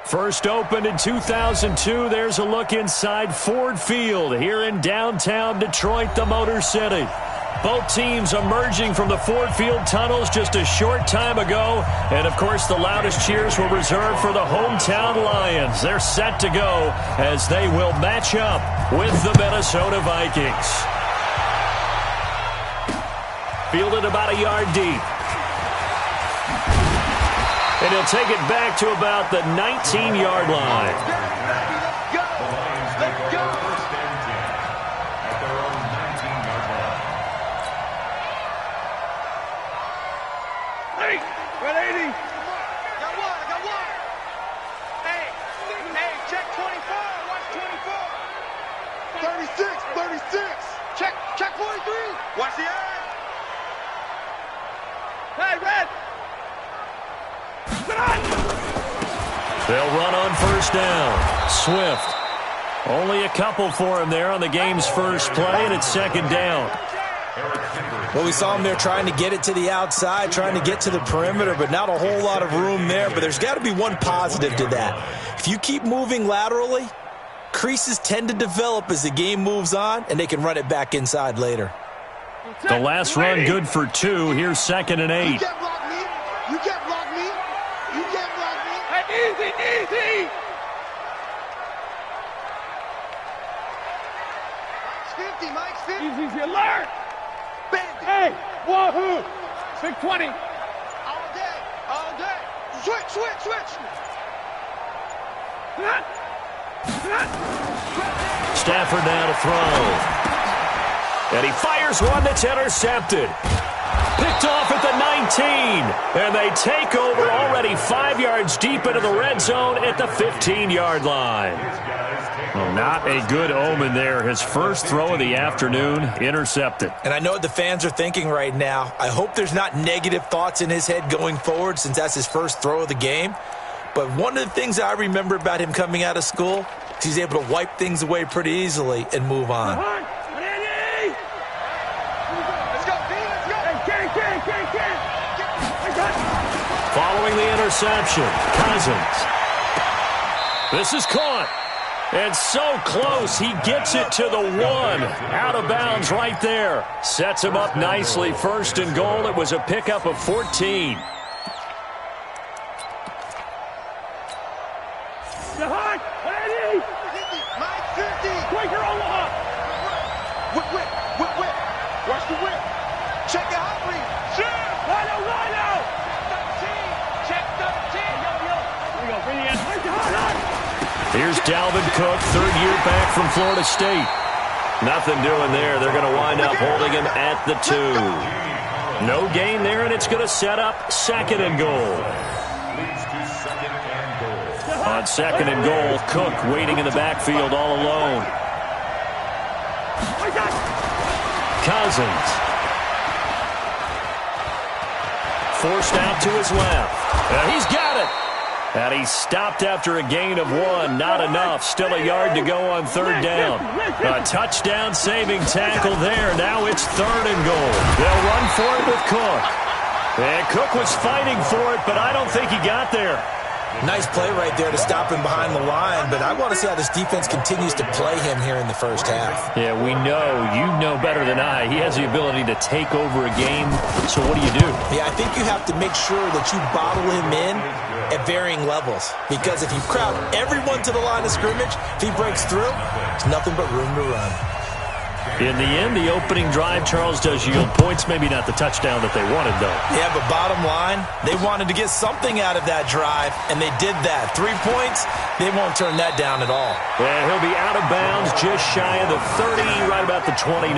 First opened in 2002, there's a look inside Ford Field here in downtown Detroit, the Motor City. Both teams emerging from the Ford Field tunnels just a short time ago. And, of course, the loudest cheers were reserved for the hometown Lions. They're set to go as they will match up with the Minnesota Vikings. Fielded about a yard deep. And he'll take it back to about the 19-yard line. Watch the eye. Hey, Red. They'll run on first down. Swift. Only a couple for him there on the game's first play, and it's second down. Well, we saw him there trying to get it to the outside, trying to get to the perimeter, but not a whole lot of room there. But there's got to be one positive to that. If you keep moving laterally, creases tend to develop as the game moves on, and they can run it back inside later. The last run good for 2. Here's 2nd and 8. You can't block me. You can't block me. You can't block me. Hey, easy. Mike's 50. Easy, alert. Hey, wahoo. 620. All day. Switch. Stafford now to throw. And he fires one that's intercepted. Picked off at the 19. And they take over already 5 yards deep into the red zone at the 15-yard line. Well, not a good omen there. His first throw of the afternoon intercepted. And I know what the fans are thinking right now. I hope there's not negative thoughts in his head going forward since that's his first throw of the game. But one of the things I remember about him coming out of school is he's able to wipe things away pretty easily and move on. Following the interception, Cousins. This is caught. And so close, he gets it to the 1. Out of bounds right there. Sets him up nicely. First and goal. It was a pickup of 14. Watch the whip. Check the hot read. Wide out. 13. Check 13. Here we go. Bring it in. Here's Dalvin Cook, third year back from Florida State. Nothing doing there. They're going to wind up holding him at the 2. No gain there, and it's going to set up 2nd and goal. On 2nd and goal, Cook waiting in the backfield all alone. Cousins. Forced out to his left. And he's got it. And he stopped after a gain of 1. Not enough. Still a yard to go on third down. A touchdown-saving tackle there. Now it's 3rd and goal. They'll run for it with Cook. And Cook was fighting for it, but I don't think he got there. Nice play right there to stop him behind the line, but I want to see how this defense continues to play him here in the first half. Yeah, we know. You know better than I. He has the ability to take over a game, so what do? Yeah, I think you have to make sure that you bottle him in at varying levels, because if you crowd everyone to the line of scrimmage, if he breaks through, there's nothing but room to run. In the end, the opening drive, Charles, does yield points. Maybe not the touchdown that they wanted, though. Yeah, but bottom line, they wanted to get something out of that drive, and they did that. 3 points, they won't turn that down at all. And he'll be out of bounds just shy of the 30, right about the 29.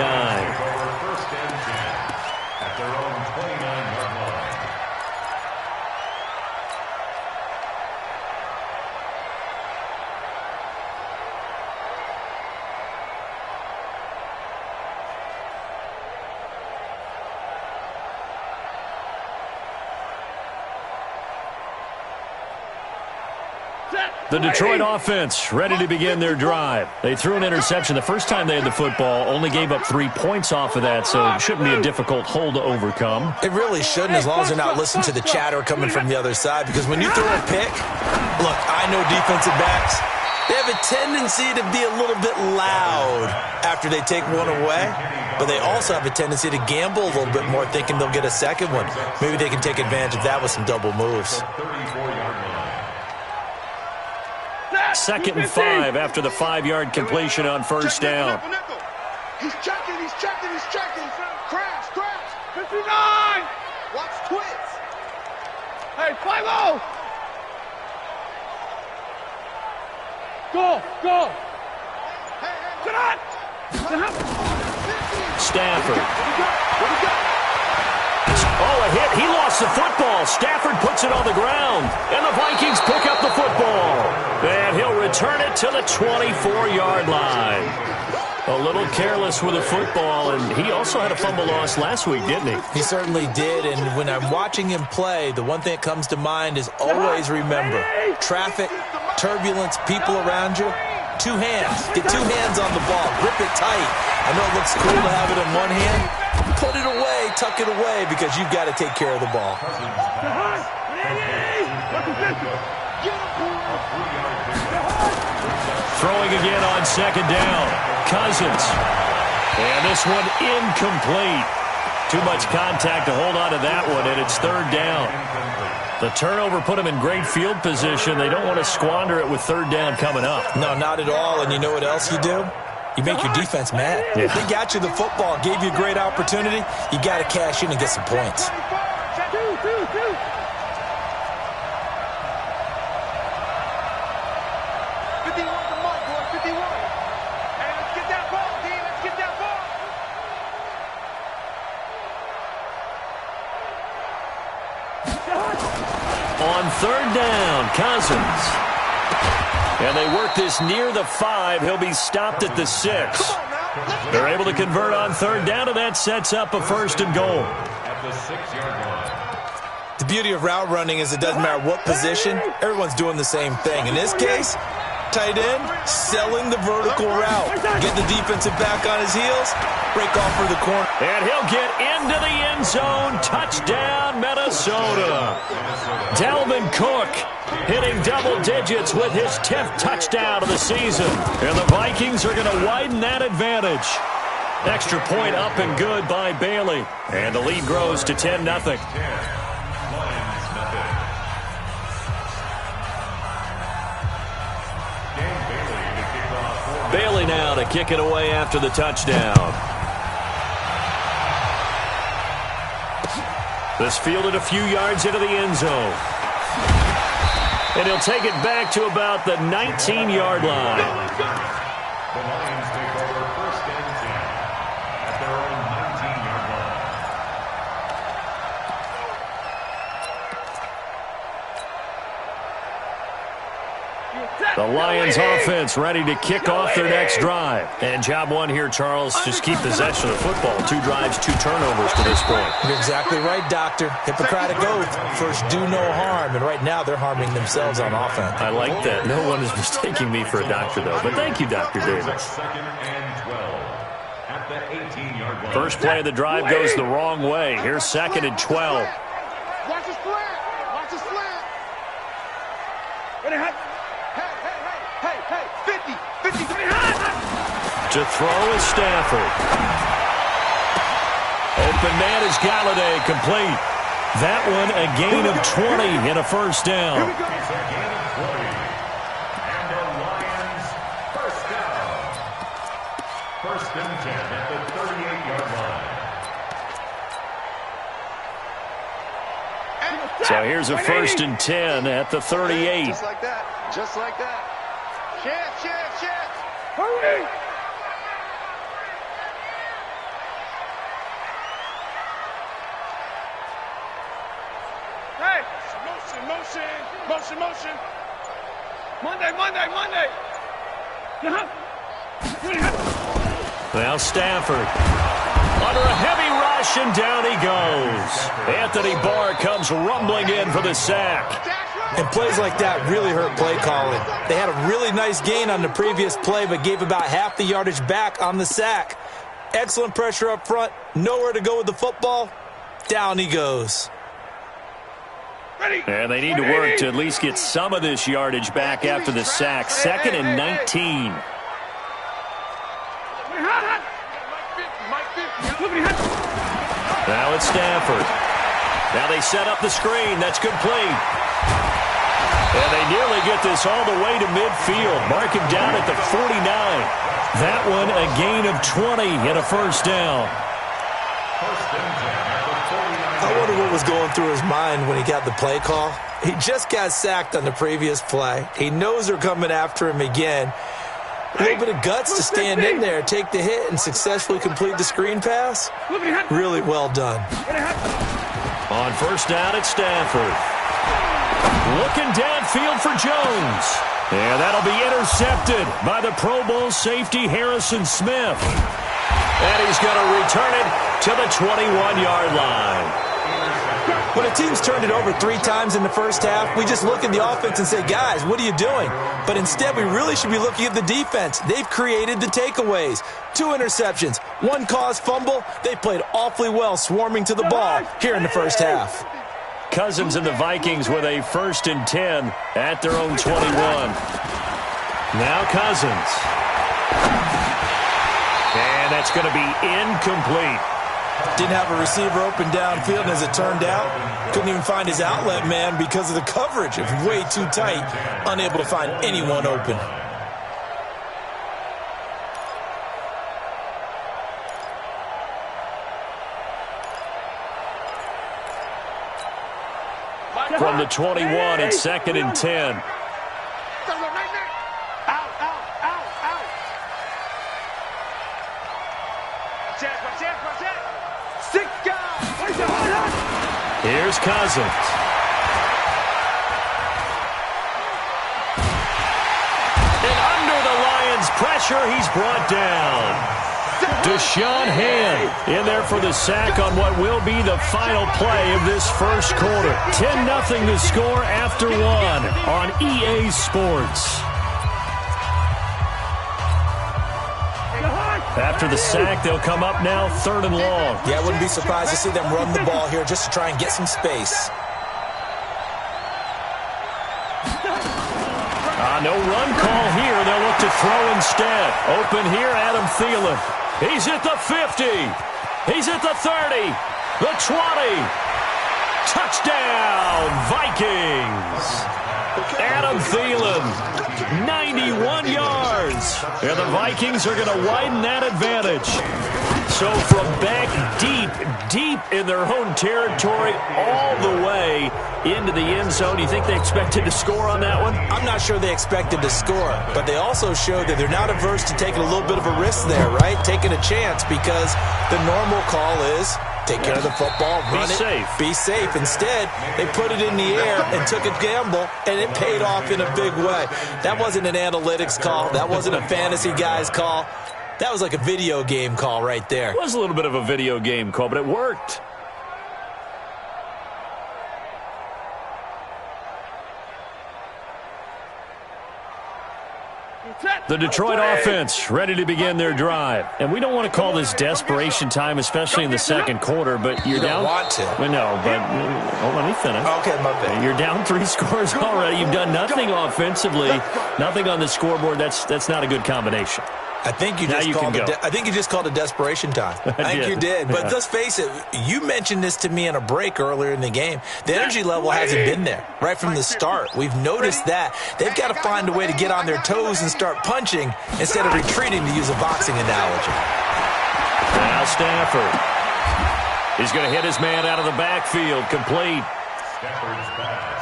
The Detroit offense ready to begin their drive. They threw an interception the first time they had the football, only gave up 3 points off of that, so it shouldn't be a difficult hole to overcome. It really shouldn't, as long as they're not listening to the chatter coming from the other side, because when you throw a pick, look, I know defensive backs, they have a tendency to be a little bit loud after they take one away, but they also have a tendency to gamble a little bit more, thinking they'll get a second one. Maybe they can take advantage of that with some double moves. 2nd and 5 after the 5-yard completion on first down. He's checking. Crash. 59. Watch twits. Hey, 5-0. Go. Stafford. Oh, a hit. He lost the football. Stafford puts it on the ground. And the Vikings pick up the football. And he'll return it to the 24-yard line. A little careless with the football, and he also had a fumble loss last week, didn't he? He certainly did, and when I'm watching him play, the one thing that comes to mind is always remember, traffic, turbulence, people around you, 2 hands. Get 2 hands on the ball. Grip it tight. I know it looks cool to have it in one hand. Put it away, tuck it away, because you've got to take care of the ball. Throwing again on 2nd down. Cousins. And this one incomplete. Too much contact to hold on to that one, and it's 3rd down. The turnover put them in great field position. They don't want to squander it with 3rd down coming up. No, not at all. And you know what else you do? You make your defense mad. Yeah. They got you the football, gave you a great opportunity. You got to cash in and get some points. 51. Hey, let's get that ball, D. Let's get that ball. On 3rd down, Cousins. And they work this near the 5. He'll be stopped at the 6. They're able to convert on 3rd down, and that sets up a 1st and goal. At the 6-yard line. The beauty of route running is it doesn't matter what position, everyone's doing the same thing. In this case, tight end, selling the vertical route. Get the defensive back on his heels, break off for the corner. And he'll get into the end zone. Touchdown, Minnesota. Dalvin Cook hitting double digits with his 10th touchdown of the season. And the Vikings are going to widen that advantage. Extra point up and good by Bailey. And the lead grows to 10-0. Bailey now to kick it away after the touchdown. This fielded a few yards into the end zone. And he'll take it back to about the 19-yard line. The Lions take over 1st and 10 at their own 19-yard line. The Lions offense ready to kick off their next drive. And job one here, Charles, just keep possession of the football. 2 drives, 2 turnovers to this point. You're exactly right, Doctor. Hippocratic oath. First, do no harm. And right now, they're harming themselves on offense. I like that. No one is mistaking me for a doctor, though. But thank you, Dr. Davis. 2nd and 12 at the 18-yard line. First play of the drive goes the wrong way. Here's 2nd and 12. Watch the slant. Watch the slant. Hey, 50. To throw is Stafford. Open man is Galladay, complete. That one a gain of 20 and a 1st down. It's a gain of 20. And the Lions 1st down. 1st and 10 at the 38-yard line. So here's a 1st and 10 at the 38. Just like that. Chance. Hurry! Hey! Motion. Monday. Now Stafford. Under a heavy rush, and down he goes. Anthony Barr comes rumbling in for the sack. And plays like that really hurt play calling. They had a really nice gain on the previous play, but gave about half the yardage back on the sack. Excellent pressure up front. Nowhere to go with the football. Down he goes. And they need to work to at least get some of this yardage back after the sack. 2nd and 19. Now it's Stafford. Now they set up the screen. That's complete. And they nearly get this all the way to midfield. Mark him down at the 49. That one a gain of 20 and a first down. I wonder what was going through his mind when he got the play call. He just got sacked on the previous play. He knows they're coming after him again. A little bit of guts to stand in there, take the hit, and successfully complete the screen pass. Really well done. On first down at Stafford. Looking downfield for Jones. And that'll be intercepted by the Pro Bowl safety Harrison Smith. And he's going to return it to the 21-yard line. When a team's turned it over 3 times in the first half, we just look at the offense and say, guys, what are you doing? But instead, we really should be looking at the defense. They've created the takeaways. 2 interceptions, 1 caused fumble. They played awfully well swarming to the ball here in the first half. Cousins and the Vikings with a 1st and 10 at their own 21. Now Cousins. And that's going to be incomplete. Didn't have a receiver open downfield, and as it turned out, couldn't even find his outlet man because of the coverage. It was way too tight, unable to find anyone open. From the 21, it's 2nd and 10. Here's Cousins. And under the Lions' pressure, he's brought down. Deshaun Hand in there for the sack on what will be the final play of this first quarter. 10-0 to score after 1 on EA Sports. After the sack, they'll come up now 3rd and long. Yeah, I wouldn't be surprised to see them run the ball here just to try and get some space. No run call here. They'll look to throw instead. Open here, Adam Thielen. He's at the 50. He's at the 30. The 20. Touchdown, Vikings. Adam Thielen, 91 yards. And the Vikings are going to widen that advantage. So from back deep in their own territory all the way into the end zone, you think they expected to score on that one? I'm not sure they expected to score, but they also showed that they're not averse to taking a little bit of a risk there, right? Taking a chance, because the normal call is take care of the football, run it, be safe. Instead, they put it in the air and took a gamble, and it paid off in a big way. That wasn't an analytics call. That wasn't a fantasy guy's call. That was like a video game call right there. It was a little bit of a video game call, but it worked. The Detroit offense ready to begin their drive. And we don't want to call this desperation time, especially in the second quarter, but you're down. You don't want to. Well, no, but hold on, let me finish. Okay, my bad. You're down 3 scores already. You've done nothing offensively, nothing on the scoreboard. That's not a good combination. I think you just called it desperation time. I think you did. But let's face it, you mentioned this to me in a break earlier in the game. The energy level hasn't been there right from the start. We've noticed that. They've got to find a way to get on their toes and start punching instead of retreating, to use a boxing analogy. Now Stafford. He's going to hit his man out of the backfield. Complete. Stafford's pass.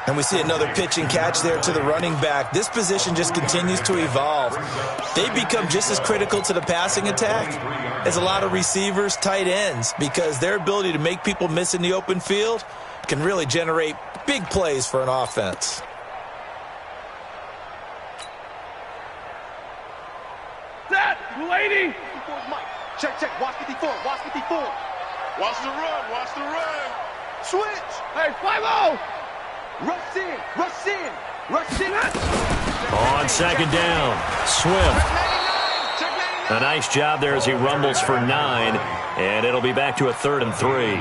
And we see another pitch and catch there to the running back. This position just continues to evolve. They become just as critical to the passing attack as a lot of receivers, tight ends, because their ability to make people miss in the open field can really generate big plays for an offense. That lady. Check. Watch 54. Watch 54. Watch the run. Switch. Hey, 5-0. Rush in. Rush in. Rush in. On second down, Swift. A nice job there as he rumbles for 9, and it'll be back to a 3rd and 3.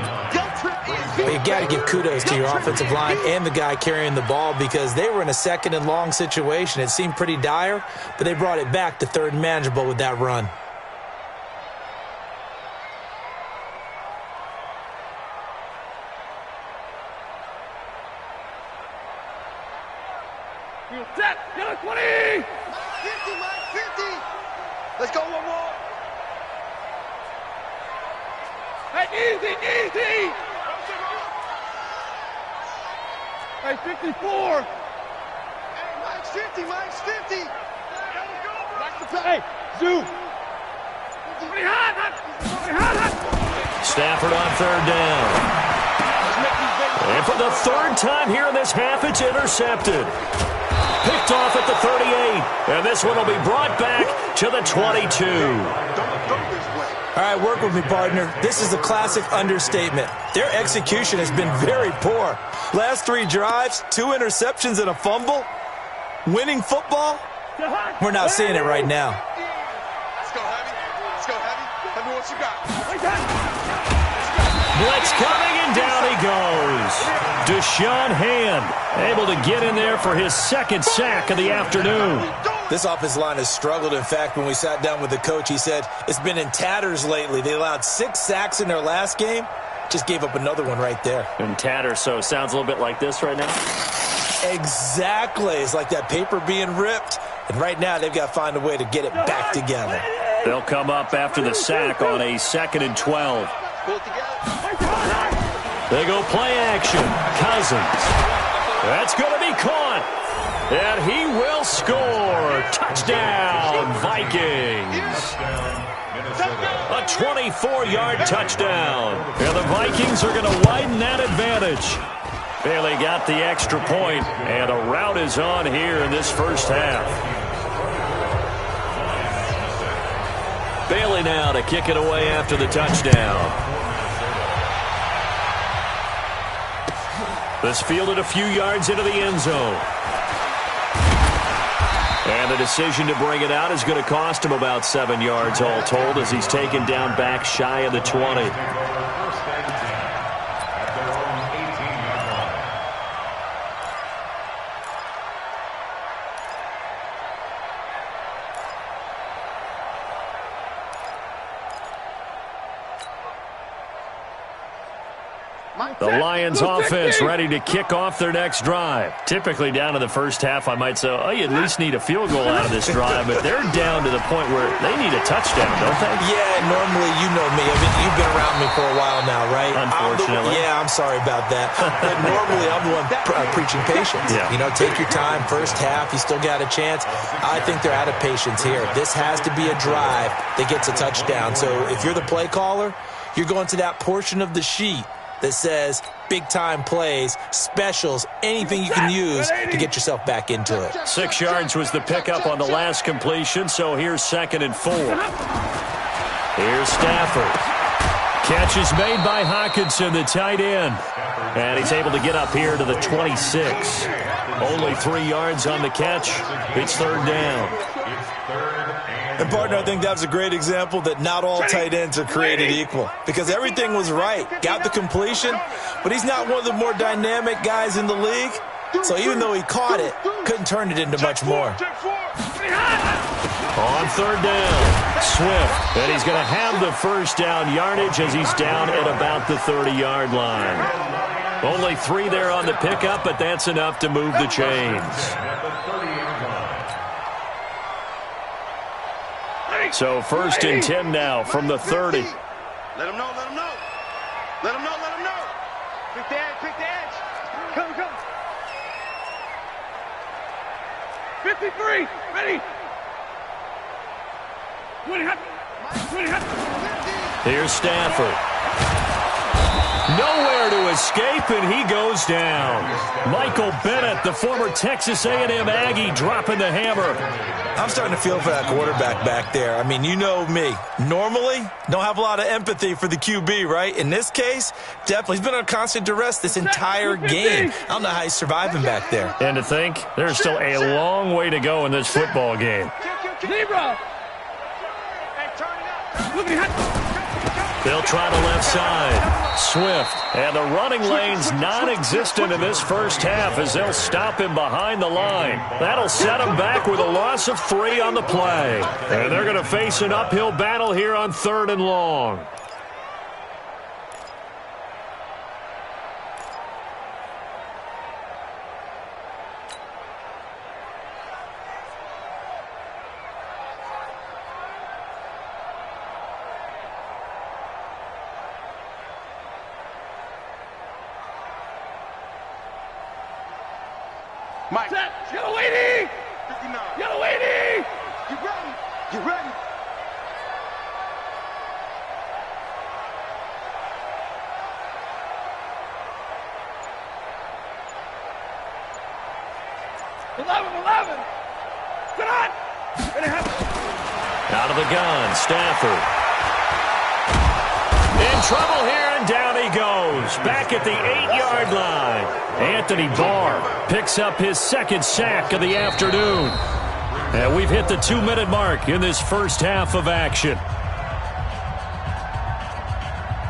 But you got to give kudos to your offensive line and the guy carrying the ball because they were in a 2nd and long situation. It seemed pretty dire, but they brought it back to 3rd and manageable with that run. Set. Get a 20. 50, Mike. 50. Let's go one more. Hey, easy, easy. Hey, 54. Hey, Mike's 50, Mike's 50. Hey, Zoo. Stafford on 3rd down. And for the 3rd time here in this half, it's intercepted. Picked off at the 38, and this one will be brought back to the 22. All right, work with me, partner. This is a classic understatement. Their execution has been very poor. Last 3 drives, 2 interceptions and a fumble. Winning football? We're not seeing it right now. Let's go, Heavy. Let's go, Heavy. Let me what you got. Blitz coming, and down he goes. Deshaun Hand able to get in there for his 2nd sack of the afternoon. This offensive line has struggled. In fact, when we sat down with the coach, he said it's been in tatters lately. They allowed 6 sacks in their last game. Just gave up another one right there. In tatters, so it sounds a little bit like this right now? Exactly. It's like that paper being ripped. And right now, they've got to find a way to get it back together. They'll come up after the sack on a 2nd and 12. They go play action. Cousins. That's going to be caught. And he will score. Touchdown, Vikings. A 24-yard touchdown. And the Vikings are going to widen that advantage. Bailey got the extra point, and a rout is on here in this first half. Bailey now to kick it away after the touchdown. This fielded a few yards into the end zone. And the decision to bring it out is going to cost him about 7 yards all told as he's taken down back shy of the 20. The Lions offense ready to kick off their next drive. Typically down to the first half, I might say, oh, you at least need a field goal out of this drive, but they're down to the point where they need a touchdown, don't they? Yeah, normally, you know me. I mean, you've been around me for a while now, right? Unfortunately. I'm sorry about that. But normally, I'm the one preaching patience. Yeah. You know, take your time. First half, you still got a chance. I think they're out of patience here. This has to be a drive that gets a touchdown. So if you're the play caller, you're going to that portion of the sheet that says big-time plays, specials, anything you can use to get yourself back into it. 6 yards was the pickup on the last completion, so here's 2nd and 4. Here's Stafford. Catch is made by Hockenson, the tight end. And he's able to get up here to the 26. Only 3 yards on the catch. It's 3rd down. And, partner, I think that was a great example that not all tight ends are created equal because everything was right. Got the completion, but he's not one of the more dynamic guys in the league. So even though he caught it, couldn't turn it into much more. On 3rd down, Swift. And he's going to have the first down yardage as he's down at about the 30-yard line. Only 3 there on the pickup, but that's enough to move the chains. So 1st and 10 now from the 30. Let him know, let him know. Let him know, let him know. Pick the edge, pick the edge. Come, come. 53, ready. 20. Here's Stafford. Nowhere nowhere to escape, and he goes down. Michael Bennett, the former Texas A&M Aggie, dropping the hammer. I'm starting to feel for that quarterback back there. I mean, you know me. Normally, don't have a lot of empathy for the QB, right? In this case, definitely. He's been on constant duress this entire game. I don't know how he's surviving back there. And to think, there's still a long way to go in this football game. They'll try the left side. Swift. And the running lane's non-existent in this first half as they'll stop him behind the line. That'll set him back with a loss of 3 on the play. And they're going to face an uphill battle here on 3rd and long. Mike. Set. Yellow 80. 59. Yellow 80. You ready? You ready? Eleven. Good on. Out of the gun, Stafford. In trouble here, and down he goes. Back at the 8-yard line. Anthony Barr picks up his 2nd sack of the afternoon. And we've hit the 2-minute mark in this first half of action.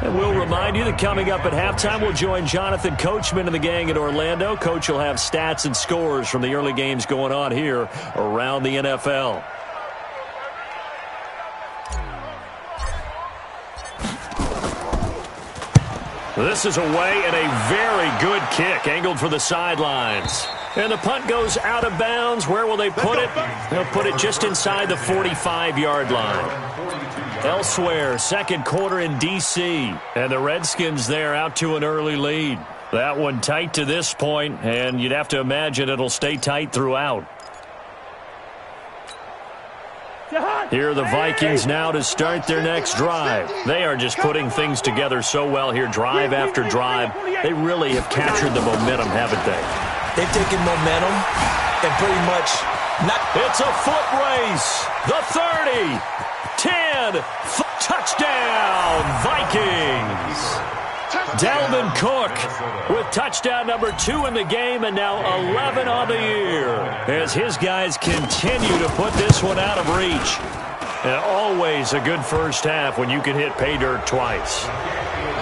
And we'll remind you that coming up at halftime, we'll join Jonathan Coachman and the gang in Orlando. Coach will have stats and scores from the early games going on here around the NFL. This is away and a very good kick, angled for the sidelines. And the punt goes out of bounds. Where will they put it? They'll put it just inside the 45-yard line. Elsewhere, 2nd quarter in D.C. And the Redskins there out to an early lead. That one tight to this point, and you'd have to imagine it'll stay tight throughout. Here are the Vikings now to start their next drive. They are just putting things together so well here, drive after drive. They really have captured the momentum, haven't they? They've taken momentum and pretty much not. It's a foot race. The 30, 10, touchdown, Vikings. Dalvin Cook with touchdown number 2 in the game and now 11 on the year as his guys continue to put this one out of reach. And always a good first half when you can hit pay dirt twice.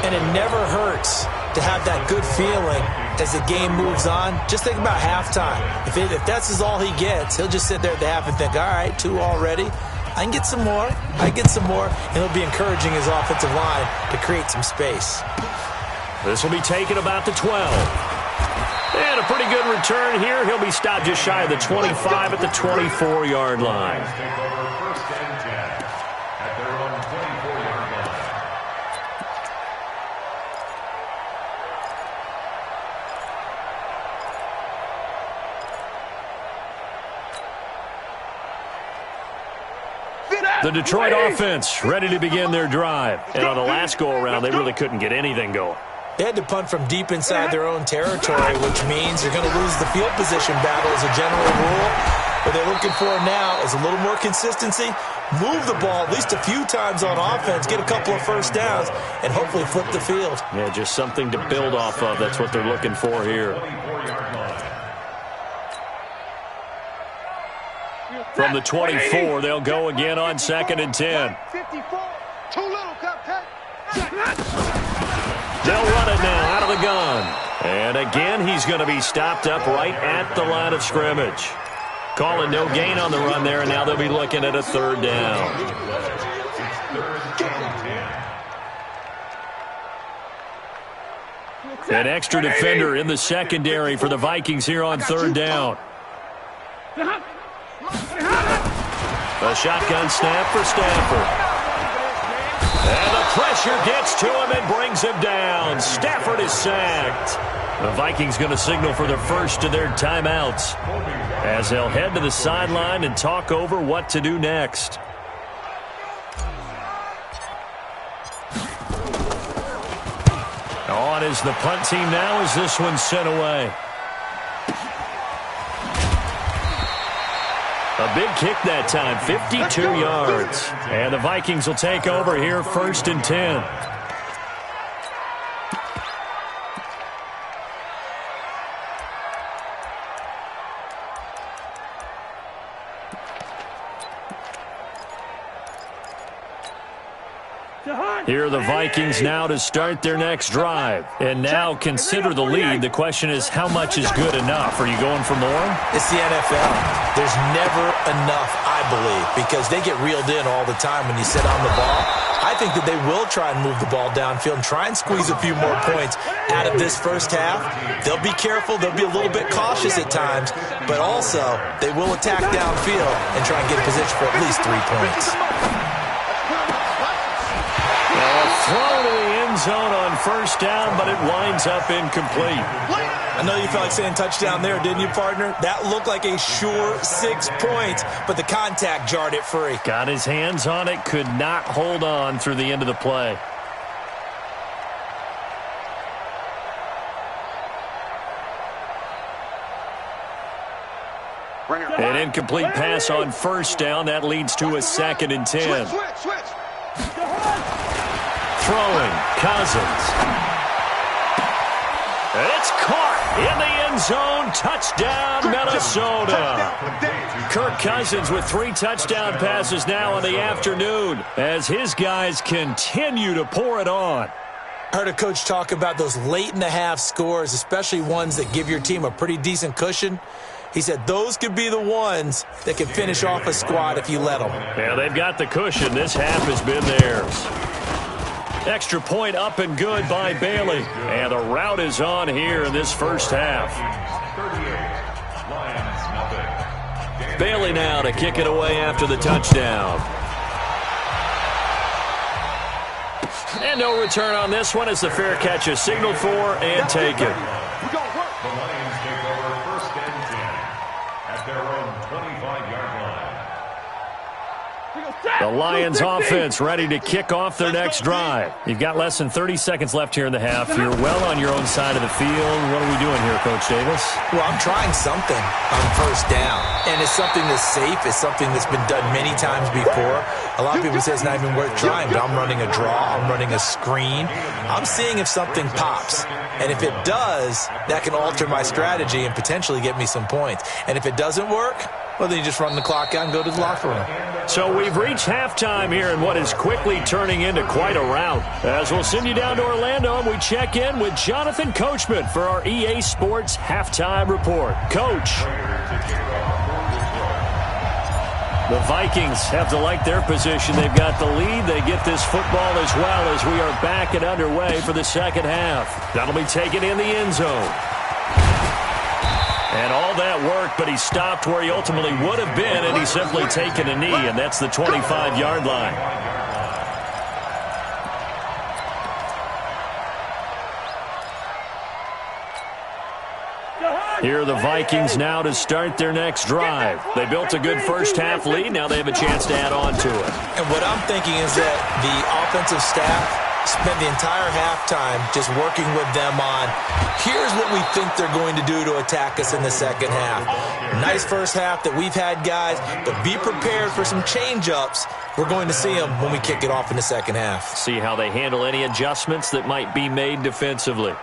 And it never hurts to have that good feeling as the game moves on. Just think about halftime. If that's all he gets, he'll just sit there at the half and think, all right, 2 already. I can get some more. And he'll be encouraging his offensive line to create some space. This will be taken about the 12. And a pretty good return here. He'll be stopped just shy of the 25 at the 24-yard line. The Detroit offense ready to begin their drive. And on the last go-around, they really couldn't get anything going. They had to punt from deep inside their own territory, which means they're going to lose the field position battle as a general rule. What they're looking for now is a little more consistency, move the ball at least a few times on offense, get a couple of first downs, and hopefully flip the field. Yeah, just something to build off of. That's what they're looking for here. From the 24, they'll go again on 2nd and 10. 54. Too little, cupcake. They'll run it now out of the gun. And again, he's going to be stopped up right at the line of scrimmage. Calling no gain on the run there, and now they'll be looking at a 3rd down. An extra defender in the secondary for the Vikings here on 3rd down. A shotgun snap for Stafford. And the pressure gets to him and brings him down. Stafford is sacked. The Vikings going to signal for the first of their timeouts as they'll head to the sideline and talk over what to do next. On on is the punt team now as this one's sent away. A big kick that time, 52 yards. And the Vikings will take over here, 1st and 10. Here are the Vikings now to start their next drive. And now consider the lead. The question is, how much is good enough? Are you going for more? It's the NFL. There's never enough, I believe, because they get reeled in all the time when you sit on the ball. I think that they will try and move the ball downfield and try and squeeze a few more points out of this first half. They'll be careful. They'll be a little bit cautious at times, but also they will attack downfield and try and get a position for at least 3 points. Throw to the end zone on 1st down, but it winds up incomplete. I know you felt like saying touchdown there, didn't you, partner? That looked like a sure 6 points, but the contact jarred it free. Got his hands on it, could not hold on through the end of the play. An incomplete pass on 1st down. That leads to a 2nd and 10. Throwing, Cousins. It's caught in the end zone. Touchdown, Minnesota. Kirk Cousins with 3 touchdown passes now in the afternoon as his guys continue to pour it on. I heard a coach talk about those late-in-the-half scores, especially ones that give your team a pretty decent cushion. He said those could be the ones that can finish off a squad if you let them. Yeah, they've got the cushion. This half has been theirs. Extra point up and good by Bailey. And the route is on here in this first half. Bailey now to kick it away after the touchdown. And no return on this one as the fair catch is signaled for and taken. The Lions take over 1st and 10 at their own 25-yard line. The Lions offense ready to kick off their next drive. You've got less than 30 seconds left here in the half. You're well on your own side of the field. What are we doing here, Coach Davis? Well, I'm trying something on 1st down, and it's something that's safe. It's something that's been done many times before. A lot of people say it's not even worth trying, but I'm running a draw. I'm running a screen. I'm seeing if something pops. And if it does, that can alter my strategy and potentially get me some points. And if it doesn't work, well, then you just run the clock out and go to the locker room. So we've reached halftime here in what is quickly turning into quite a rout. As we'll send you down to Orlando and we check in with Jonathan Coachman for our EA Sports Halftime Report. Coach. The Vikings have to like their position. They've got the lead. They get this football as well as we are back and underway for the second half. That'll be taken in the end zone. And all that work, but he stopped where he ultimately would have been, and he's simply taken a knee, and that's the 25-yard line. Here are the Vikings now to start their next drive. They built a good first-half lead. Now they have a chance to add on to it. And what I'm thinking is that the offensive staff spent the entire halftime just working with them on, here's what we think they're going to do to attack us in the second half. Nice first half that we've had, guys, but be prepared for some change-ups. We're going to see them when we kick it off in the second half. See how they handle any adjustments that might be made defensively.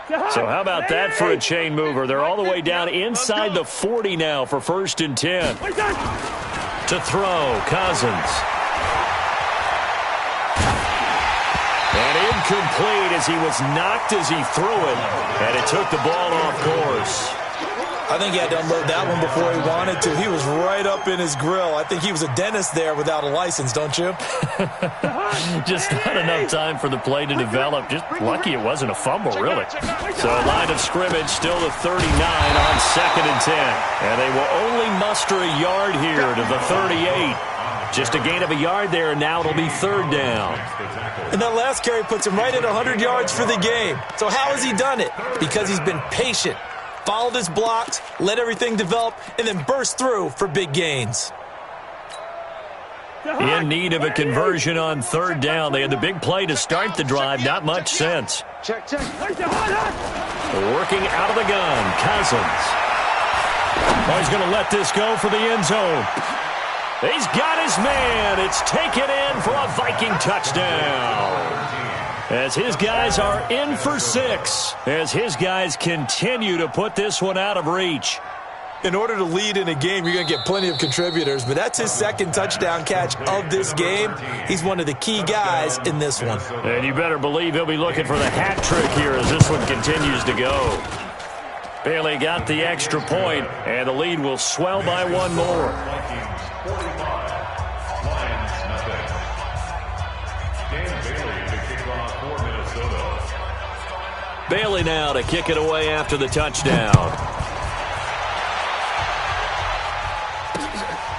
So how about that for a chain mover? They're all the way down inside the 40 now for 1st and 10. To throw, Cousins. And incomplete as he was knocked as he threw it. And it took the ball off course. I think he had to unload that one before he wanted to. He was right up in his grill. I think he was a dentist there without a license, don't you? Just not enough time for the play to develop. Just lucky it wasn't a fumble, really. So line of scrimmage still the 39 on 2nd and 10. And they will only muster a yard here to the 38. Just a gain of a yard there, and now it'll be 3rd down. And that last carry puts him right at 100 yards for the game. So how has he done it? Because he's been patient. Followed his blocks, let everything develop, and then burst through for big gains. In need of a conversion on third down. They had the big play to start the drive. Not much sense. Check. Working out of the gun, Cousins. Oh, he's going to let this go for the end zone. He's got his man. It's taken in for a Viking touchdown. As his guys are in for 6. As his guys continue to put this one out of reach. In order to lead in a game, you're going to get plenty of contributors, but that's his second touchdown catch of this game. He's one of the key guys in this one. And you better believe he'll be looking for the hat trick here as this one continues to go. Bailey got the extra point, and the lead will swell by one more. Vikings 45, Lions nothing. Dan Bailey to kick off for Minnesota. Bailey now to kick it away after the touchdown.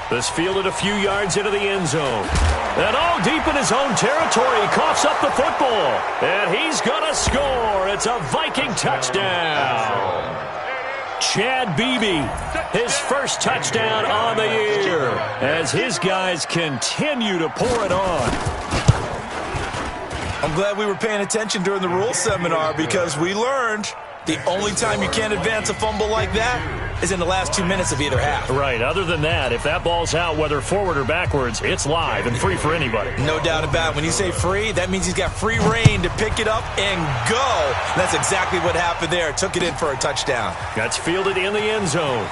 This fielded a few yards into the end zone. And all deep in his own territory, he coughs up the football. And he's going to score. It's a Viking touchdown. Chad Beebe, his first touchdown on the year, as his guys continue to pour it on. I'm glad we were paying attention during the rules seminar because we learned the only time you can't advance a fumble like that is in the last 2 minutes of either half. Right. Other than that, if that ball's out, whether forward or backwards, it's live and free for anybody. No doubt about it. When you say free, that means he's got free reign to pick it up and go. That's exactly what happened there. Took it in for a touchdown. That's fielded in the end zone.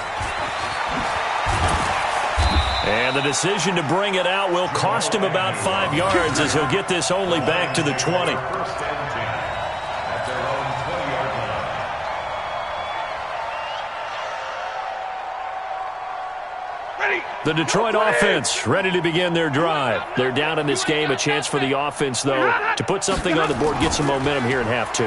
And the decision to bring it out will cost him about 5 yards as he'll get this only back to the 20. First and 10 at their own 20-yard line. The Detroit offense ready to begin their drive. They're down in this game. A chance for the offense, though, to put something on the board, get some momentum here in half 2.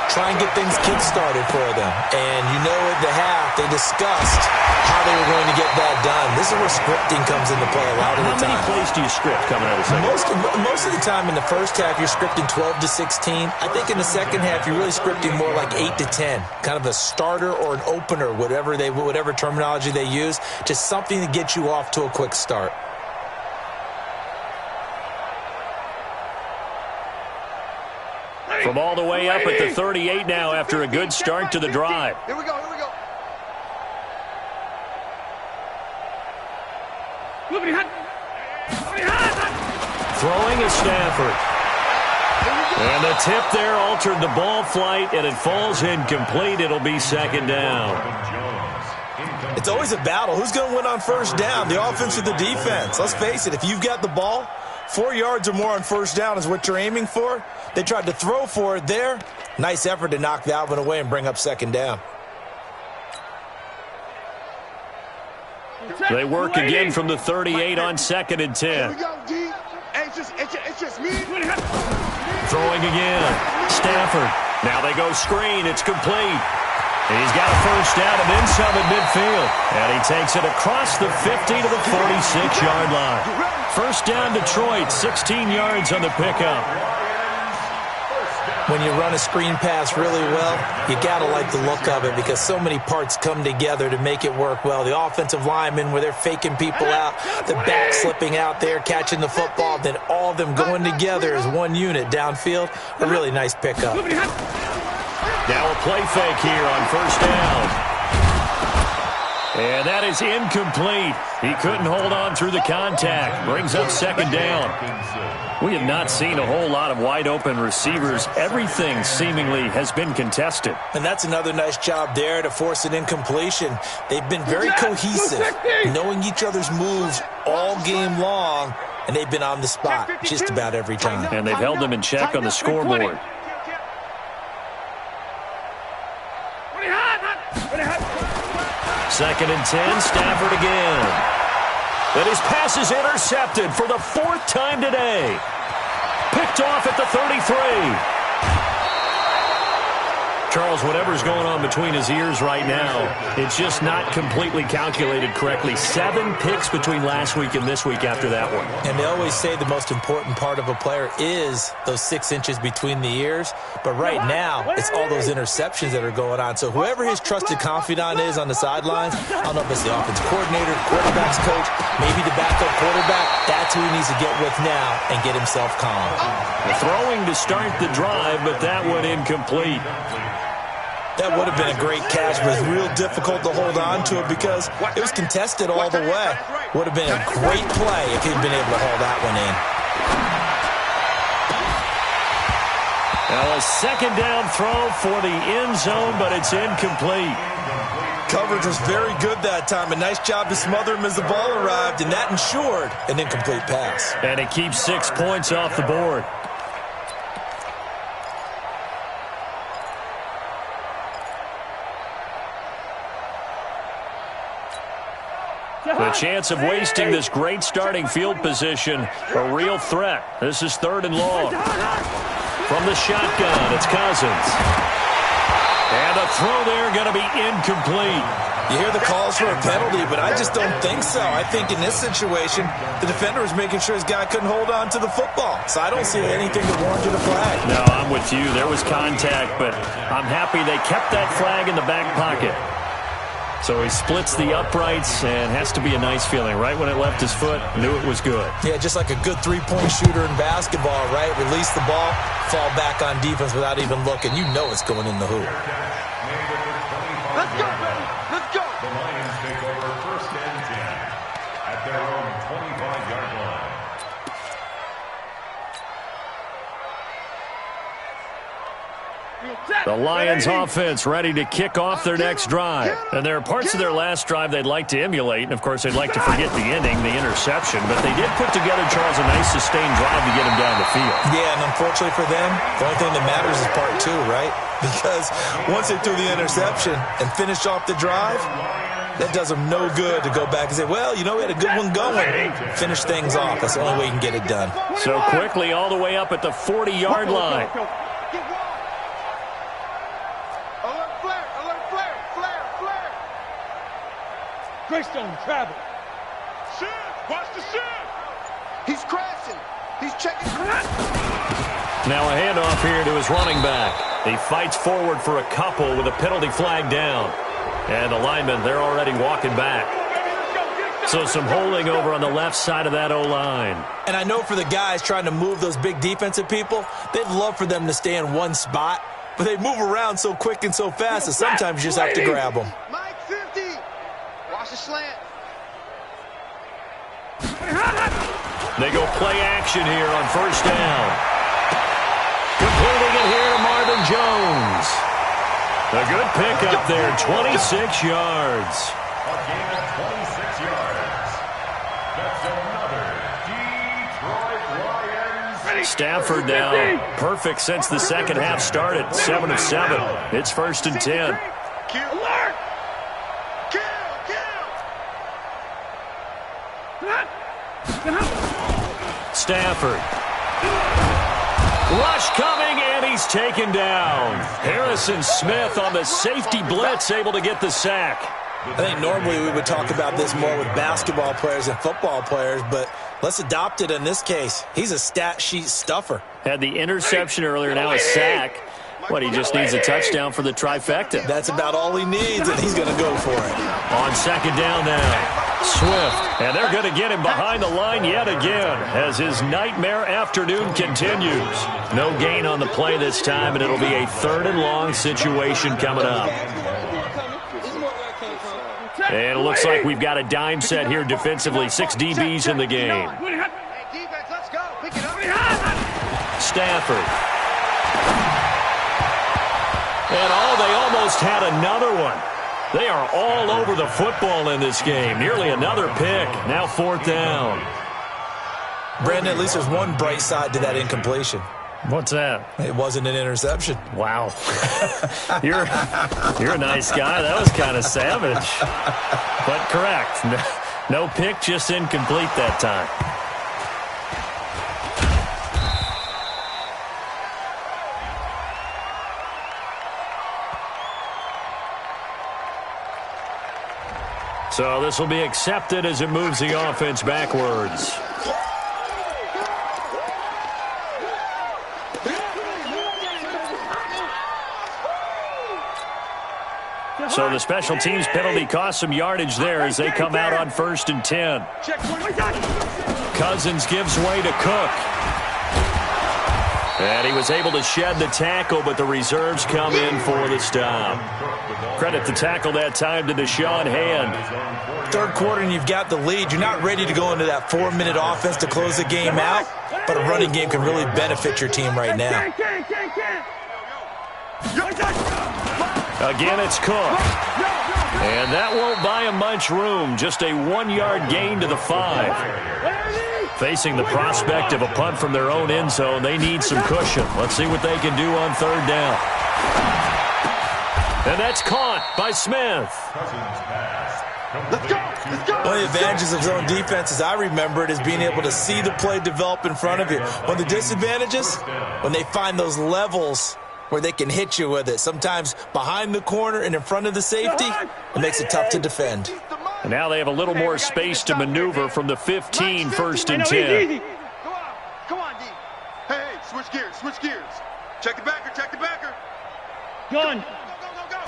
Try and get things kick-started for them. And you know at the half, they discussed how they were going to get that done. This is where scripting comes into play a lot of the time. How many plays do you script coming out of the second? Most of the time in the first half, you're scripting 12 to 16. I think in the second half, you're really scripting more like 8 to 10. Kind of a starter or an opener, whatever terminology they use. Just something to get you off to a quick start. From all the way up at the 38 now after a good start to the drive. Here we go. Throwing is Stafford. And the tip there altered the ball flight, and it falls incomplete. It'll be second down. It's always a battle. Who's going to win on first down, the offense or the defense? Let's face it, if you've got the ball, 4 yards or more on first down is what you're aiming for. They tried to throw for it there. Nice effort to knock that one away and bring up second down. They work again from the 38 on second and 10. Here we go, D. Hey, it's just me. Throwing again. Stafford. Now they go screen. It's complete. He's got a first down and then some at midfield. And he takes it across the 50 to the 46-yard line. First down Detroit, 16 yards on the pickup. When you run a screen pass really well, you got to like the look of it because so many parts come together to make it work well. The offensive linemen, where they're faking people out, the back slipping out there, catching the football, then all of them going together as one unit downfield. A really nice pickup. Now a play fake here on first down. And that is incomplete. He couldn't hold on through the contact. Brings up second down. We have not seen a whole lot of wide-open receivers. Everything seemingly has been contested. And that's another nice job there to force an incompletion. They've been very cohesive, knowing each other's moves all game long, and they've been on the spot just about every time. And they've held them in check on the scoreboard. Second and 10, Stafford again. And his pass is intercepted for the 4th time today. Picked off at the 33. Charles, whatever's going on between his ears right now, it's just not completely calculated correctly. 7 picks between last week and this week after that one. And they always say the most important part of a player is those 6 inches between the ears. But right now, it's all those interceptions that are going on. So whoever his trusted confidant is on the sidelines, I don't know if it's the offensive coordinator, the quarterback's coach, maybe the backup quarterback, that's who he needs to get with now and get himself calm. The throwing to start the drive, but that one incomplete. That would have been a great catch, but it's real difficult to hold on to it because it was contested all the way. Would have been a great play if he'd been able to hold that one in. Now a second down throw for the end zone, but it's incomplete. Coverage was very good that time. A nice job to smother him as the ball arrived, and that ensured an incomplete pass. And it keeps 6 points off the board. The chance of wasting this great starting field position, a real threat. This is 3rd and long. From the shotgun, it's Cousins. And a throw there going to be incomplete. You hear the calls for a penalty, but I just don't think so. I think in this situation, the defender was making sure his guy couldn't hold on to the football. So I don't see anything that warranted a flag. No, I'm with you. There was contact, but I'm happy they kept that flag in the back pocket. So he splits the uprights and has to be a nice feeling. Right when it left his foot, knew it was good. Yeah, just like a good three-point shooter in basketball, right? Release the ball, fall back on defense without even looking. You know it's going in the hoop. Let's go, baby. Let's go. The Lions take over 1st and 10 at their own 25-yard line. The Lions offense ready to kick off their next drive. And there are parts of their last drive they'd like to emulate. And, of course, they'd like to forget the ending, the interception. But they did put together, Charles, a nice sustained drive to get him down the field. Yeah, and unfortunately for them, the only thing that matters is part 2, right? Because once they threw the interception and finished off the drive, that does them no good to go back and say, well, you know, we had a good one going. Finish things off. That's the only way you can get it done. So quickly all the way up at the 40-yard line. Greystone travel. Watch the shift. He's crashing. He's checking. Now a handoff here to his running back. He fights forward for a couple with a penalty flag down. And the linemen, they're already walking back. So some holding over on the left side of that O-line. And I know for the guys trying to move those big defensive people, they'd love for them to stay in one spot. But they move around so quick and so fast that sometimes you just have to grab them. Mike 50. Watch the slant. They go play action here on 1st down. Completing it here to Marvin Jones. A good pickup there, 26 yards. A gain of 26 yards. That's another Detroit Lions. Stafford now perfect since the second half started. 7 of 7. It's 1st and 10. Kill. Alert. Kill. Stafford. Rush coming, and he's taken down. Harrison Smith on the safety blitz, able to get the sack. I think normally we would talk about this more with basketball players and football players, but let's adopt it in this case. He's a stat sheet stuffer. Had the interception earlier, now a sack. What, he just needs a touchdown for the trifecta. That's about all he needs, and he's going to go for it. On 2nd down now. Swift, and they're going to get him behind the line yet again as his nightmare afternoon continues. No gain on the play this time, and it'll be a 3rd and long situation coming up. And it looks like we've got a dime set here defensively. 6 DBs in the game. Hey, defense, let's go. Pick it up. Stafford. And they almost had another one. They are all over the football in this game. Nearly another pick. Now 4th down. Brandon, at least there's one bright side to that incompletion. What's that? It wasn't an interception. Wow. You're a nice guy. That was kind of savage. But correct. No pick, just incomplete that time. So this will be accepted as it moves the offense backwards. So the special teams penalty cost some yardage there as they come out on 1st and 10. Cousins gives way to Cook. And he was able to shed the tackle, but the reserves come in for the stop. Credit the tackle that time to Deshaun Hand. Third quarter and you've got the lead. You're not ready to go into that 4-minute offense to close the game out, but a running game can really benefit your team right now. Again, it's Cook. And that won't buy him much room. Just a 1-yard gain to the 5. Facing the prospect of a punt from their own end zone, they need some cushion. Let's see what they can do on 3rd down. And that's caught by Smith. Let's go. Let's go. One of the advantages of zone defense, as I remember it, is being able to see the play develop in front of you. One of the disadvantages, when they find those levels where they can hit you with it. Sometimes behind the corner and in front of the safety, it makes it tough to defend. And now they have a little more space to maneuver from the 15, 1st and 10. Come on, D. Hey, switch gears, switch gears. Check the backer, check the backer. Gun. Go.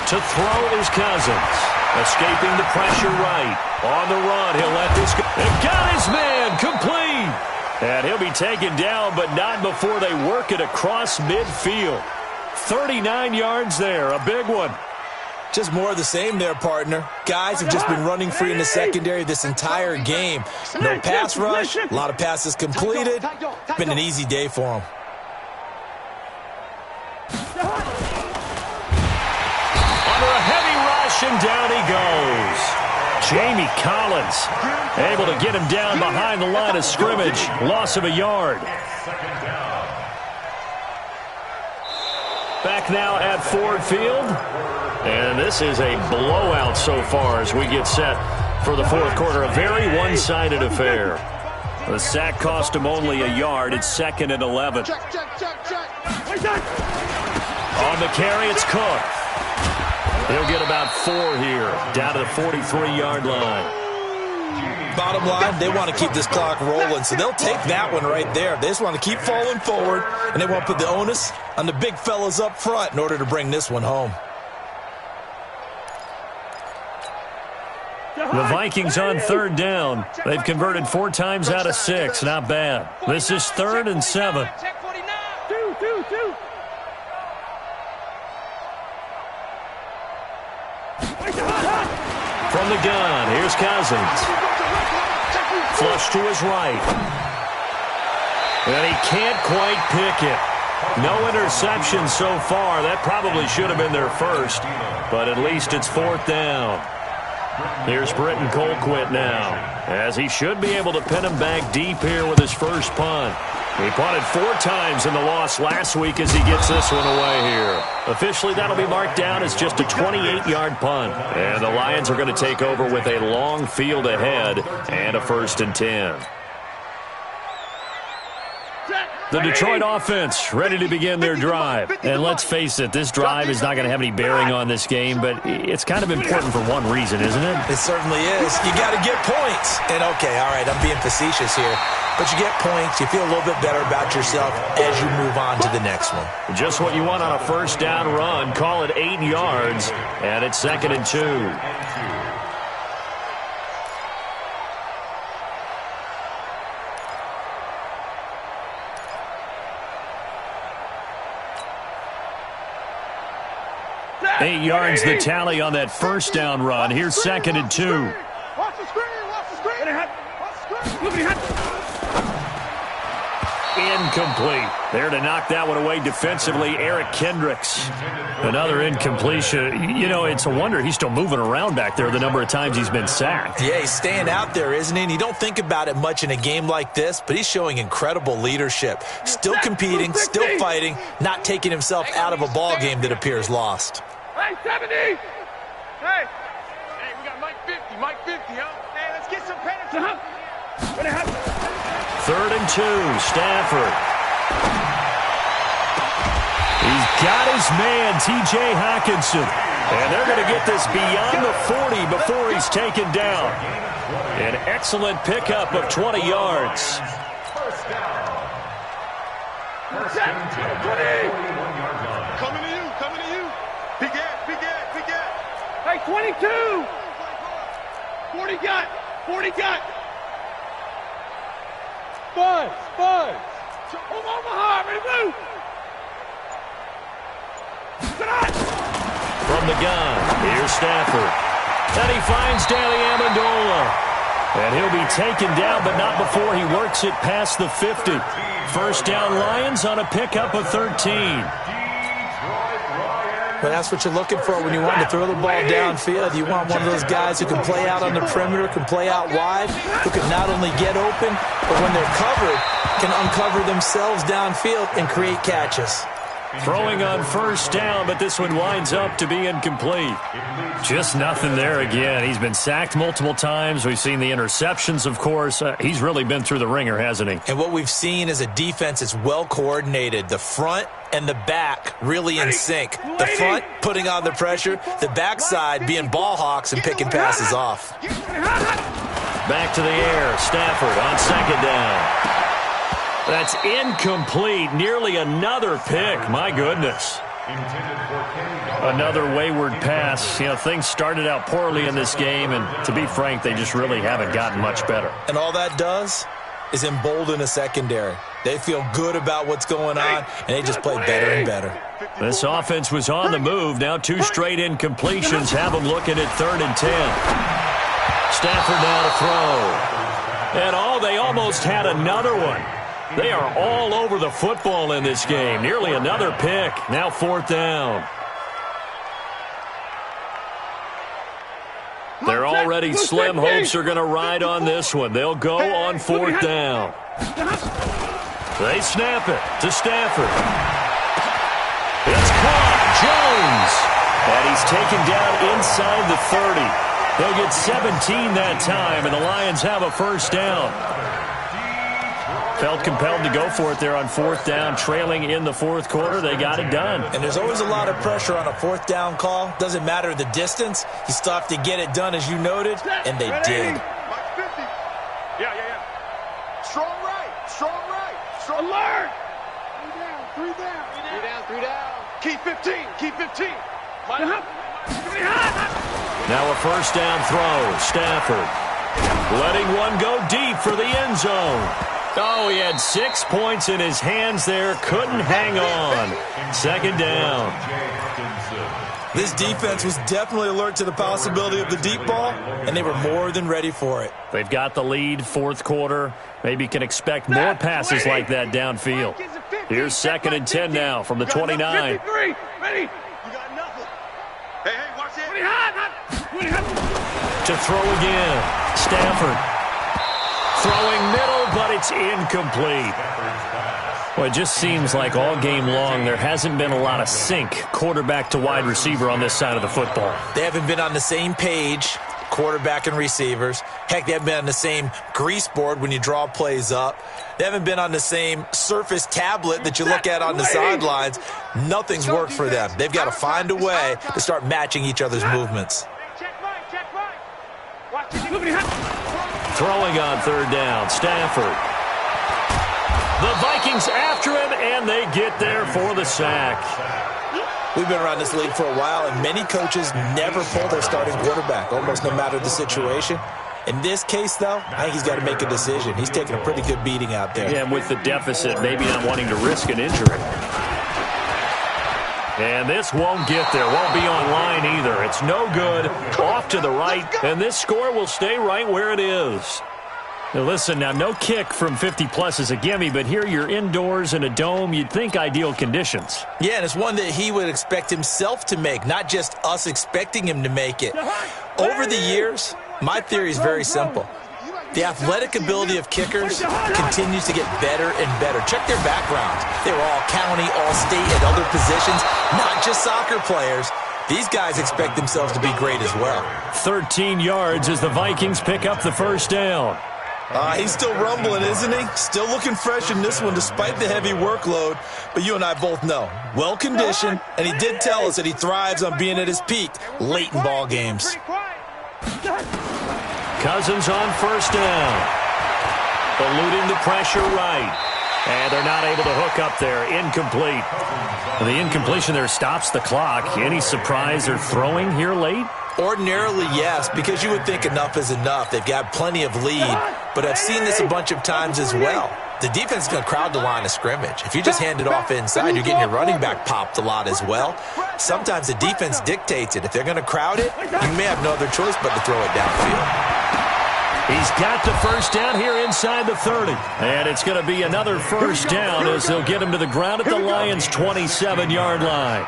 To throw is Cousins. Escaping the pressure right. On the run, he'll let this go. And got his man, complete. And he'll be taken down, but not before they work it across midfield. 39 yards there, a big one. Just more of the same there, partner. Guys have just been running free in the secondary this entire game. No pass rush, a lot of passes completed. Been an easy day for them. Under a heavy rush, and down he goes. Jamie Collins able to get him down behind the line of scrimmage. Loss of a yard. Back now at Ford Field. And this is a blowout so far as we get set for the 4th quarter. A very one-sided affair. The sack cost him only a yard. It's 2nd and 11. Check. On the carry, it's Cook. He'll get about 4 here, down to the 43-yard line. Bottom line, they want to keep this clock rolling, so they'll take that one right there. They just want to keep falling forward, and they want to put the onus on the big fellas up front in order to bring this one home. The Vikings on 3rd down. They've converted 4 times out of 6. Not bad. This is 3rd and 7. Check 49. Two. From the gun, here's Cousins. Flush to his right. And he can't quite pick it. No interception so far. That probably should have been their first, but at least it's 4th down. Here's Britton Colquitt now, as he should be able to pin him back deep here with his first punt. He punted 4 times in the loss last week as he gets this one away here. Officially, that'll be marked down as just a 28-yard punt. And the Lions are going to take over with a long field ahead and a 1st and 10. The Detroit offense ready to begin their drive. And let's face it, this drive is not going to have any bearing on this game, but it's kind of important for one reason, isn't it? It certainly is. You got to get points. And, okay, all right, I'm being facetious here. But you get points, you feel a little bit better about yourself as you move on to the next one. Just what you want on a 1st down run. Call it 8 yards, and it's 2nd and 2. Eight yards the tally on that 1st down run. Here's 2nd and 2. Watch the screen. Incomplete. There to knock that one away defensively, Eric Kendricks. Another incompletion. You know, it's a wonder he's still moving around back there the number of times he's been sacked. Yeah, he's staying out there, isn't he? And you don't think about it much in a game like this, but he's showing incredible leadership. Still competing, still fighting, not taking himself out of a ball game that appears lost. Hey, 70! Hey, we got Mike 50, huh? Hey, let's get some penalty. 3rd and 2, Stafford. He's got his man, T.J. Hockenson. And they're going to get this beyond the 40 before he's taken down. An excellent pickup of 20 yards. First down. First and 10, 41-yard line. Coming to you, coming to you. Big gap. Hey, 22. 40 got. Buzz. Omaha, ready to move. From the gun, here's Stafford. And he finds Danny Amendola. And he'll be taken down, but not before he works it past the 50. First down Lions on a pickup of 13. But that's what you're looking for when you want to throw the ball downfield. You want one of those guys who can play out on the perimeter, can play out wide, who can not only get open, but when they're covered, can uncover themselves downfield and create catches. Throwing on first down, but this one winds up to be incomplete. Just nothing there again. He's been sacked multiple times. We've seen the interceptions, of course. He's really been through the ringer, hasn't he? And what we've seen is a defense that's well coordinated. The front and the back really in sync. The front putting on the pressure, the backside being ball hawks and picking passes off. Back to the air. Stafford on second down. That's incomplete. Nearly another pick. My goodness. Another wayward pass. You know, things started out poorly in this game, and to be frank, they just really haven't gotten much better. And all that does is embolden a secondary. They feel good about what's going on, and they just play better and better. This offense was on the move. Now 2 straight incompletions have them looking at 3rd and 10. Stafford now to throw. And they almost had another one. They are all over the football in this game. Nearly another pick. Now 4th down. They're already slim hopes are going to ride on this one. They'll go on 4th down. They snap it to Stafford. It's caught. Jones. And he's taken down inside the 30. They'll get 17 that time, and the Lions have a first down. Felt compelled to go for it there on 4th down, trailing in the 4th quarter. They got it done. And there's always a lot of pressure on a 4th down call. Doesn't matter the distance. You still have to get it done, as you noted, and they did. Yeah. Strong right. Strong Alert. 3 down. Keep 15. Now a first down throw. Stafford letting one go deep for the end zone. Oh, he had 6 points in his hands there. Couldn't hang on. 2nd down. This defense was definitely alert to the possibility of the deep ball, and they were more than ready for it. They've got the lead, 4th quarter. Maybe can expect more passes like that downfield. Here's 2nd and 10 now from the 29. 53. Ready. You got nothing. Hey, watch it. To throw again. Stafford. Throwing middle, but it's incomplete. Well, it just seems like all game long there hasn't been a lot of sync quarterback to wide receiver on this side of the football. They haven't been on the same page, quarterback and receivers. Heck, they haven't been on the same grease board when you draw plays up. They haven't been on the same Surface tablet that you look at on the sidelines. Nothing's worked for them. They've got to find a way to start matching each other's movements. Throwing on 3rd down, Stafford. The Vikings after him, and they get there for the sack. We've been around this league for a while, and many coaches never pull their starting quarterback, almost no matter the situation. In this case, though, I think he's got to make a decision. He's taking a pretty good beating out there. Yeah, and with the deficit, maybe not wanting to risk an injury. And this won't get there. Won't be online either. It's no good. Off to the right. And this score will stay right where it is. Now listen, now no kick from 50-plus is a gimme, but here you're indoors in a dome. You'd think ideal conditions. Yeah, and it's one that he would expect himself to make, not just us expecting him to make it. Over the years, my theory is very simple. The athletic ability of kickers continues to get better and better. Check their backgrounds. They were all county, all state, and other positions, not just soccer players. These guys expect themselves to be great as well. 13 yards as the Vikings pick up the first down. He's still rumbling, isn't he? Still looking fresh in this one despite the heavy workload. But you and I both know, well-conditioned, and he did tell us that he thrives on being at his peak late in ball games. Cousins on first down. Eluding the pressure right. And they're not able to hook up there. Incomplete. The incompletion there stops the clock. Any surprise they're throwing here late? Ordinarily, yes, because you would think enough is enough. They've got plenty of lead, but I've seen this a bunch of times as well. The defense is going to crowd the line of scrimmage. If you just hand it off inside, you're getting your running back popped a lot as well. Sometimes the defense dictates it. If they're going to crowd it, you may have no other choice but to throw it downfield. He's got the first down here inside the 30. And it's going to be another first down as they'll get him to the ground at the Lions' 27-yard line.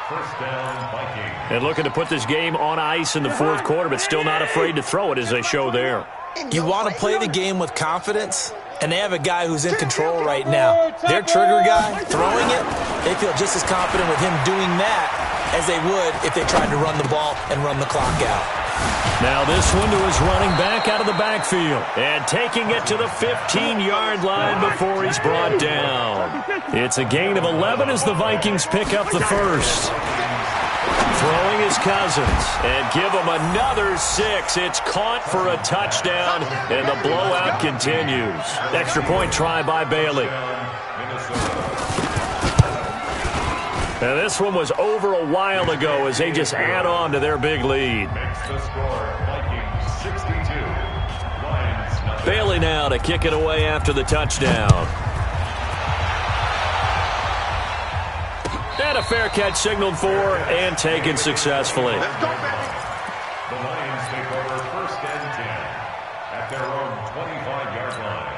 First down, Vikings. And looking to put this game on ice in the fourth quarter, but still not afraid to throw it as they show there. You want to play the game with confidence, and they have a guy who's in control right now. Their trigger guy, throwing it, they feel just as confident with him doing that as they would if they tried to run the ball and run the clock out. Now this one to his running back out of the backfield. And taking it to the 15-yard line before he's brought down. It's a gain of 11 as the Vikings pick up the first. Throwing his Cousins. And give him another 6. It's caught for a touchdown. And the blowout continues. Extra point try by Bailey. Now this one was over a while ago as they just add on to their big lead. Bailey now to kick it away after the touchdown. And a fair catch signaled for and taken successfully. The Lions take over first and 10 at their own 25-yard line.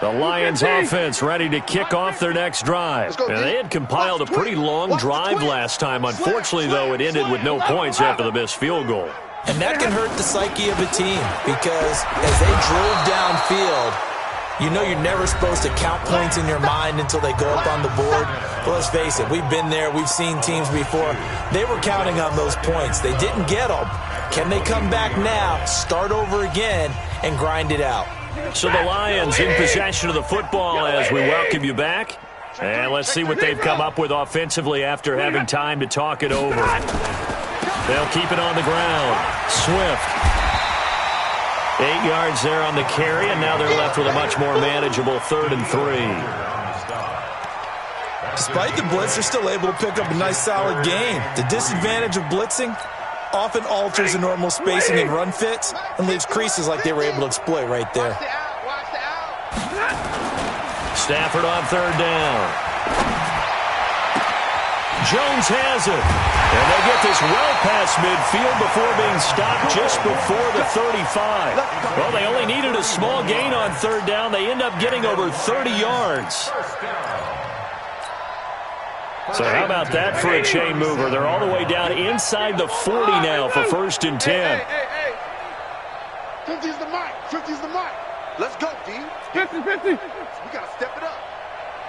The Lions offense ready to kick off their next drive. And they had compiled a pretty long drive last time. Unfortunately, though, it ended with no points after the missed field goal. And that can hurt the psyche of a team because as they drove downfield, you know you're never supposed to count points in your mind until they go up on the board. But let's face it, we've been there. We've seen teams before. They were counting on those points. They didn't get them. Can they come back now, start over again, and grind it out? So the Lions in possession of the football as we welcome you back. And let's see what they've come up with offensively after having time to talk it over. They'll keep it on the ground. Swift. 8 yards there on the carry, and now they're left with a much more manageable 3rd and 3. Despite the blitz, they're still able to pick up a nice solid gain. The disadvantage of blitzing often alters the normal spacing and run fits and leaves creases like they were able to exploit right there. Stafford on 3rd down. Jones has it. And they get this well past midfield before being stopped just before the 35. Well, they only needed a small gain on 3rd down. They end up getting over 30 yards. So how about that for a chain mover? They're all the way down inside the 40 now for 1st and 10. 50's the mark. 50's the mark. Let's go, D. 50, 50. We got to step it up.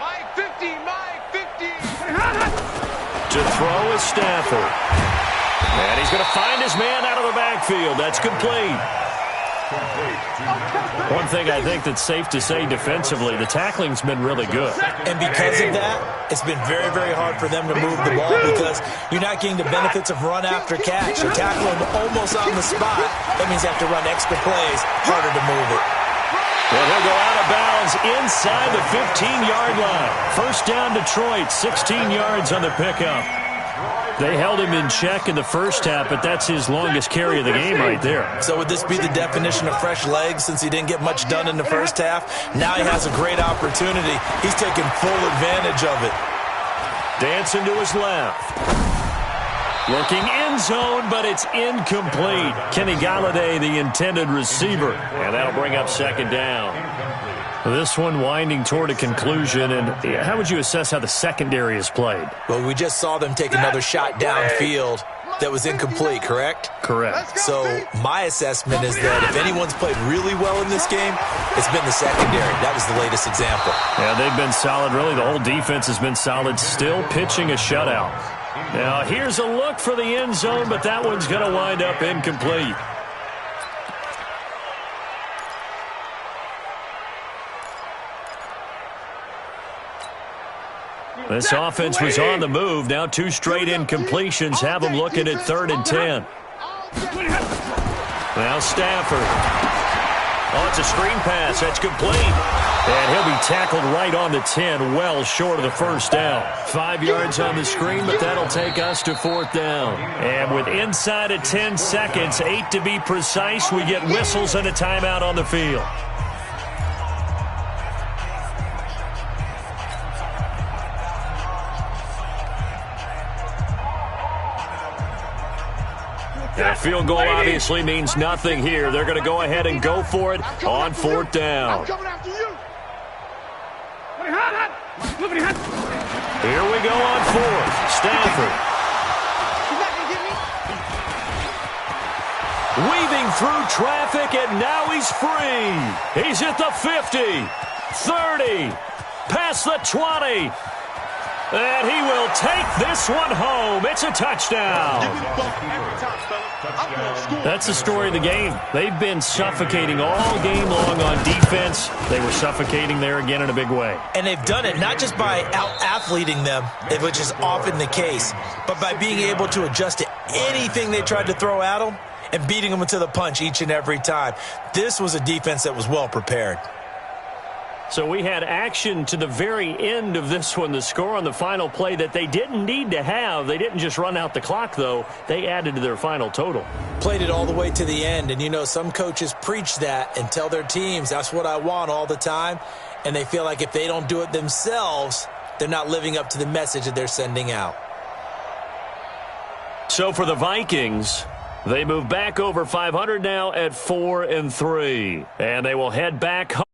My 50, my 50. To throw is Stafford. And he's going to find his man out of the backfield. That's complete. One thing I think that's safe to say defensively, the tackling's been really good. And because of that, it's been very, very hard for them to move the ball because you're not getting the benefits of run after catch. You're tackling almost on the spot. That means you have to run extra plays, harder to move it. Well, he'll go out of bounds inside the 15-yard line. First down, Detroit, 16 yards on the pickup. They held him in check in the first half, but that's his longest carry of the game right there. So would this be the definition of fresh legs since he didn't get much done in the first half? Now he has a great opportunity. He's taking full advantage of it. Dancing to his left. Looking end zone, but it's incomplete. Kenny Galladay, the intended receiver. And that'll bring up 2nd down. This one winding toward a conclusion. And how would you assess how the secondary has played? Well, we just saw them take another shot downfield that was incomplete, correct? Correct. So my assessment is that if anyone's played really well in this game, it's been the secondary. That was the latest example. Yeah, they've been solid. Really, the whole defense has been solid. Still pitching a shutout. Now, here's a look for the end zone, but that one's going to wind up incomplete. This offense was on the move. Now 2 straight incompletions have them looking at 3rd and 10. Now Stafford. Oh, it's a screen pass. That's complete. And he'll be tackled right on the 10, well short of the first down. 5 yards on the screen, but that'll take us to 4th down. And with inside of 10 seconds, 8 to be precise, we get whistles and a timeout on the field. That field goal obviously means nothing here. They're going to go ahead and go for it on 4th down. Here we go on 4th. Stafford. Weaving through traffic, and now he's free. He's at the 50, 30, past the 20. And he will take this one home. It's a touchdown. That's the story of the game. They've been suffocating all game long on defense. They were suffocating there again in a big way. And they've done it not just by out-athleting them, which is often the case, but by being able to adjust to anything they tried to throw at them and beating them to the punch each and every time. This was a defense that was well prepared. So we had action to the very end of this one. The score on the final play that they didn't need to have. They didn't just run out the clock, though. They added to their final total. Played it all the way to the end. And, you know, some coaches preach that and tell their teams, that's what I want all the time. And they feel like if they don't do it themselves, they're not living up to the message that they're sending out. So for the Vikings, they move back over 500 now at 4-3. And they will head back home.